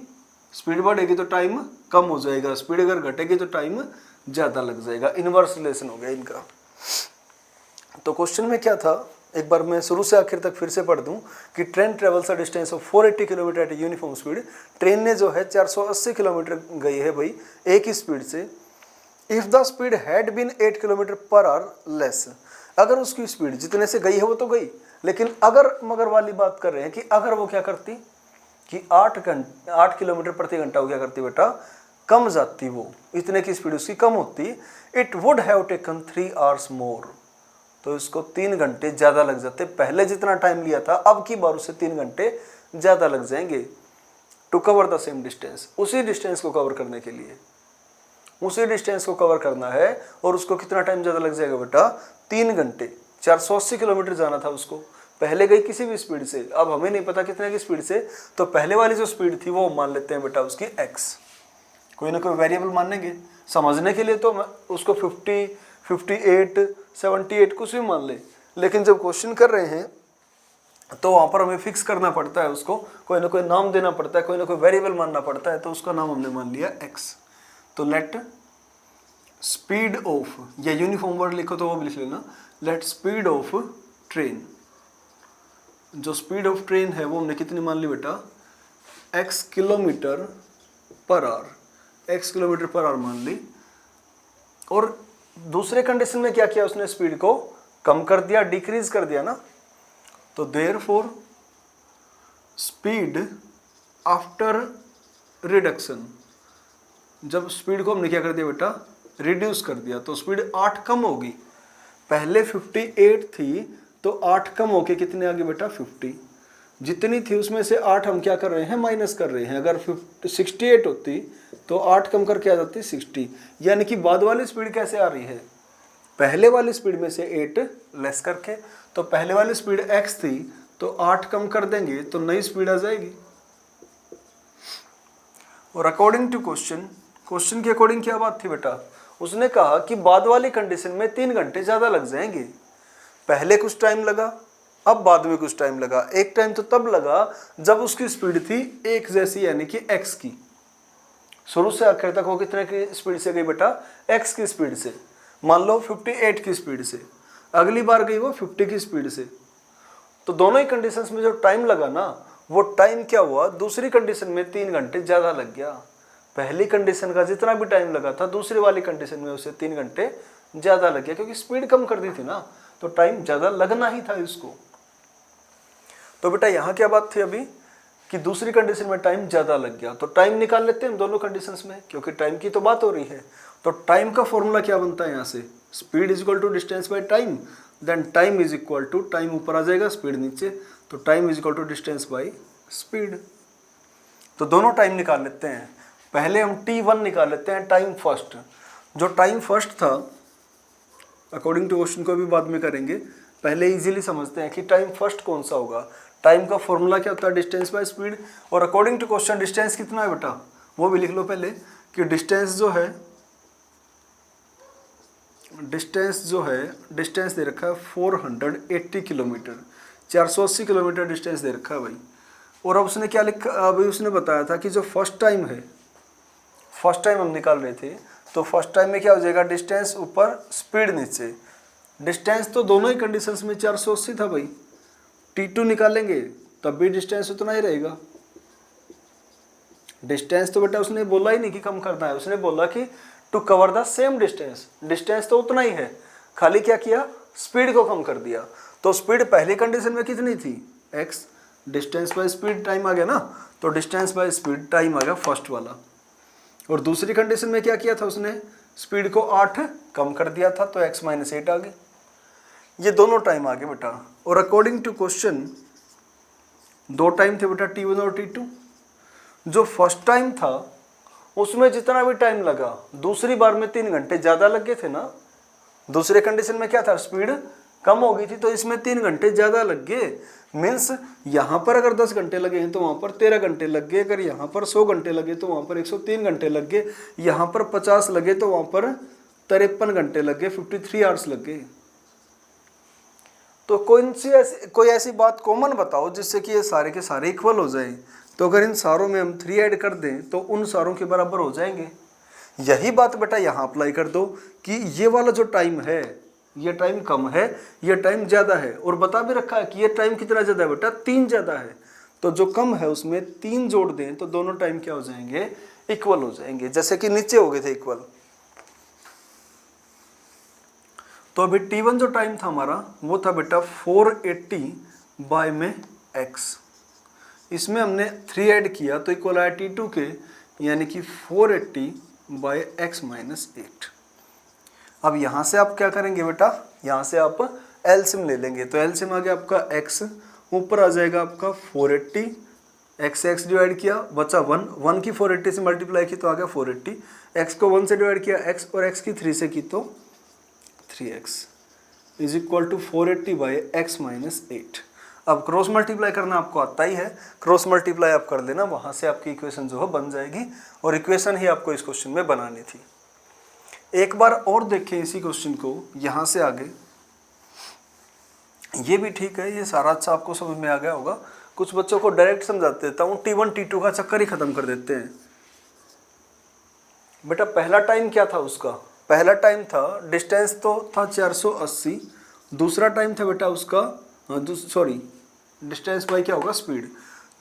Speaker 1: स्पीड बढ़ेगी तो टाइम कम हो जाएगा, स्पीड अगर घटेगी तो टाइम ज़्यादा लग जाएगा। इनवर्स रिलेशन हो गया इनका। तो क्वेश्चन में क्या था, एक बार मैं शुरू से आखिर तक फिर से पढ़ दूं कि train travels a distance of 480 kilometer at uniform speed, train ने जो है 480 किलोमीटर गई है भाई एक ही स्पीड से। If the speed had been 8 kilometer per hour less, अगर उसकी स्पीड जितने से गई है वो तो गई, लेकिन अगर मगर वाली बात कर रहे हैं कि अगर वो क्या करती कि 8 किलोमीटर प्रति घंटा वो क्या करती बेटा, कम जाती, वो इतने की स्पीड उसकी कम होती, it would have taken 3 hours मोर, तो इसको 3 घंटे ज़्यादा लग जाते। पहले जितना टाइम लिया था अब की बार उससे 3 घंटे ज़्यादा लग जाएंगे to cover the same distance, उसी डिस्टेंस को कवर करने के लिए, उसी डिस्टेंस को कवर करना है। और उसको कितना टाइम ज़्यादा लग जाएगा बेटा, 3 घंटे। 480 किलोमीटर जाना था उसको, पहले गई किसी भी स्पीड से, अब हमें नहीं पता कितने की स्पीड से, तो पहले वाली जो स्पीड थी वो मान लेते हैं बेटा उसकी x, कोई ना कोई वेरिएबल मानेंगे समझने के लिए, तो उसको 50, 58, 78 कुछ भी मान ले, लेकिन जब क्वेश्चन कर रहे हैं तो वहाँ पर हमें फिक्स करना पड़ता है, उसको कोई ना कोई नाम देना पड़ता है, कोई ना कोई वेरिएबल मानना पड़ता है, तो उसका नाम हमने मान लिया x। तो लेट स्पीड ऑफ, या यूनिफॉर्म वर्ड लिखो तो वो भी लिख लेना, लेट स्पीड ऑफ ट्रेन, जो स्पीड ऑफ ट्रेन है वो हमने कितनी मान ली बेटा, x kilometre per our, x kilometre per our मान ली। और दूसरे कंडीशन में क्या किया उसने, स्पीड को कम कर दिया, डिक्रीज कर दिया ना, तो देयरफॉर स्पीड आफ्टर रिडक्शन, जब स्पीड को हमने क्या कर दिया बेटा, रिड्यूस कर दिया, तो स्पीड 8 कम होगी, पहले 58 थी तो 8 कम होके कितने आ गए बेटा 50, जितनी थी उसमें से 8 हम क्या कर रहे हैं, माइनस कर रहे हैं। अगर 68 होती तो 8 कम करके आ जाती 60, यानी कि बाद वाली स्पीड कैसे आ रही है, पहले वाली स्पीड में से 8 लेस करके। तो पहले वाली स्पीड x थी तो 8 कम कर देंगे तो नई स्पीड आ जाएगी। और अकॉर्डिंग टू क्वेश्चन, क्वेश्चन के अकॉर्डिंग क्या बात थी बेटा, उसने कहा कि बाद वाली कंडीशन में 3 घंटे ज़्यादा लग जाएंगे, पहले कुछ टाइम लगा अब बाद में कुछ टाइम लगा। एक टाइम तो तब लगा जब उसकी स्पीड थी एक जैसी, यानी कि x की, शुरू से आखिर तक वो कितने की स्पीड से गई बेटा, x की स्पीड से, मान लो 58 की स्पीड से, अगली बार गई वो 50 की स्पीड से। तो दोनों ही कंडीशंस में जो टाइम लगा ना, वो टाइम क्या हुआ, दूसरी कंडीशन में 3 घंटे ज़्यादा लग गया। पहली कंडीशन का जितना भी टाइम लगा था दूसरी वाली कंडीशन में उसे 3 घंटे ज़्यादा लग गया, क्योंकि स्पीड कम कर दी थी ना, तो टाइम ज़्यादा लगना ही था इसको। तो बेटा यहाँ क्या बात थी अभी कि दूसरी कंडीशन में टाइम ज़्यादा लग गया, तो टाइम निकाल लेते हैं दोनों कंडीशंस में, क्योंकि टाइम की तो बात हो रही है। तो टाइम का फॉर्मूला क्या बनता है यहाँ से, speed is equal to distance by time, then time is equal to, time ऊपर आ जाएगा स्पीड नीचे, तो time is equal to distance by speed. तो दोनों टाइम निकाल लेते हैं। पहले हम t1 निकाल लेते हैं, टाइम फर्स्ट। जो टाइम फर्स्ट था, अकॉर्डिंग टू क्वेश्चन को भी बाद में करेंगे, पहले इजीली समझते हैं कि टाइम फर्स्ट कौन सा होगा। टाइम का फॉर्मूला क्या होता है, डिस्टेंस बाय स्पीड। और अकॉर्डिंग टू क्वेश्चन डिस्टेंस कितना है बेटा, वो भी लिख लो पहले कि डिस्टेंस जो है, डिस्टेंस दे रखा है 480 किलोमीटर, 480 किलोमीटर डिस्टेंस दे रखा है भाई। और अब उसने क्या लिखा, अभी उसने बताया था कि जो फर्स्ट टाइम है, फर्स्ट टाइम हम निकाल रहे थे, तो फर्स्ट टाइम में क्या हो जाएगा, डिस्टेंस ऊपर स्पीड नीचे। डिस्टेंस तो दोनों ही कंडीशंस में 480 था भाई, T2 निकालेंगे तब भी डिस्टेंस उतना ही रहेगा। डिस्टेंस तो बेटा उसने बोला ही नहीं कि कम करना है, उसने बोला कि to cover the same distance, distance तो उतना ही है, खाली क्या किया, स्पीड को कम कर दिया। तो स्पीड पहली कंडीशन में कितनी थी, x, distance by speed time आ गया ना, तो डिस्टेंस बाय स्पीड टाइम आ गया फर्स्ट वाला। और दूसरी कंडीशन में क्या किया था उसने, स्पीड को 8 कम कर दिया था, तो x - 8 आ गए। ये दोनों टाइम आ गए बेटा। और अकॉर्डिंग टू क्वेश्चन दो टाइम थे बेटा, T1 और T2। जो फर्स्ट टाइम था उसमें जितना भी टाइम लगा, दूसरी बार में 3 घंटे ज़्यादा लग गए थे ना। दूसरे कंडीशन में क्या था, स्पीड कम हो गई थी, तो इसमें 3 घंटे ज़्यादा लग गए। मीन्स यहाँ पर अगर 10 घंटे लगे हैं तो वहाँ पर 13 घंटे लग गए, अगर यहाँ पर 100 घंटे लगे तो वहाँ पर 103 घंटे लग गए, यहाँ पर 50 लगे तो वहाँ पर 53 घंटे लग गए, 53 आवर्स लग गए। तो कोई ऐसी बात कॉमन बताओ जिससे कि ये सारे के सारे इक्वल हो जाएं। तो अगर इन सारों में हम 3 ऐड कर दें तो उन सारों के बराबर हो जाएंगे। यही बात बेटा यहाँ अप्लाई कर दो कि ये वाला जो टाइम है, ये टाइम कम है, ये टाइम ज़्यादा है। और बता भी रखा है कि ये टाइम कितना ज़्यादा है बेटा, 3 ज़्यादा है। तो जो कम है उसमें 3 जोड़ दें तो दोनों टाइम क्या हो जाएंगे, इक्वल हो जाएंगे, जैसे कि नीचे हो गए थे इक्वल। तो अभी T1 जो टाइम था हमारा वो था बेटा 480 बाय में x, इसमें हमने 3 ऐड किया तो इक्वल आया T2 के, यानी कि 480 बाय x - 8। अब यहाँ से आप क्या करेंगे बेटा, यहाँ से आप एलसीएम ले लेंगे। तो एलसीएम आ गया आपका x, ऊपर आ जाएगा आपका 480, x डिवाइड किया बचा 1 की 480 से मल्टीप्लाई की तो आ गया 480, x को 1 से डिवाइड किया x और x की 3 से की तो 3x is equal to 480 by x - 8। अब क्रॉस मल्टीप्लाई करना आपको आता ही है, क्रॉस मल्टीप्लाई आप कर लेना, वहाँ से आपकी इक्वेशन जो है बन जाएगी। और इक्वेशन ही आपको इस क्वेश्चन में बनानी थी। एक बार और देखें इसी क्वेश्चन को, यहाँ से आगे ये भी ठीक है, ये सारा अच्छा आपको समझ में आ गया होगा। कुछ बच्चों को डायरेक्ट समझा देता हूँ, T1 T2 का चक्कर ही खत्म कर देते हैं। बेटा पहला टाइम क्या था उसका, पहला टाइम था, डिस्टेंस तो था 480, दूसरा टाइम था बेटा उसका डिस्टेंस बाई क्या होगा, स्पीड।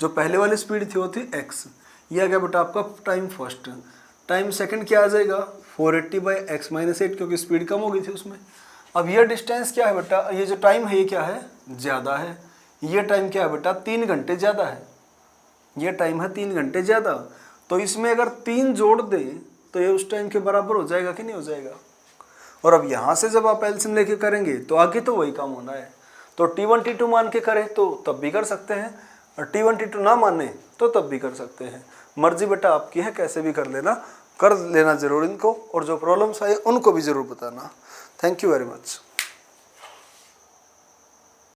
Speaker 1: जो पहले वाली स्पीड थी वो थी x, ये आ गया बेटा आपका टाइम फर्स्ट। टाइम सेकंड क्या आ जाएगा, 480 बाई x - 8, क्योंकि स्पीड कम हो गई थी उसमें। अब ये डिस्टेंस क्या है बेटा, ये जो टाइम है ये क्या है, ज़्यादा है। ये टाइम क्या है बेटा, 3 घंटे ज़्यादा है। ये टाइम है 3 घंटे ज़्यादा, तो इसमें अगर 3 जोड़ दें तो ये उस टाइम के बराबर हो जाएगा कि नहीं हो जाएगा। और अब यहाँ से जब आप एलसीएम लेके करेंगे तो आगे तो वही काम होना है। तो T1 T2 मान के करें तो तब भी कर सकते हैं, और T1 T2 ना माने तो तब भी कर सकते हैं। मर्जी बेटा आपकी है, कैसे भी कर लेना ज़रूर इनको। और जो प्रॉब्लम्स आए उनको भी ज़रूर बताना। Thank you very much.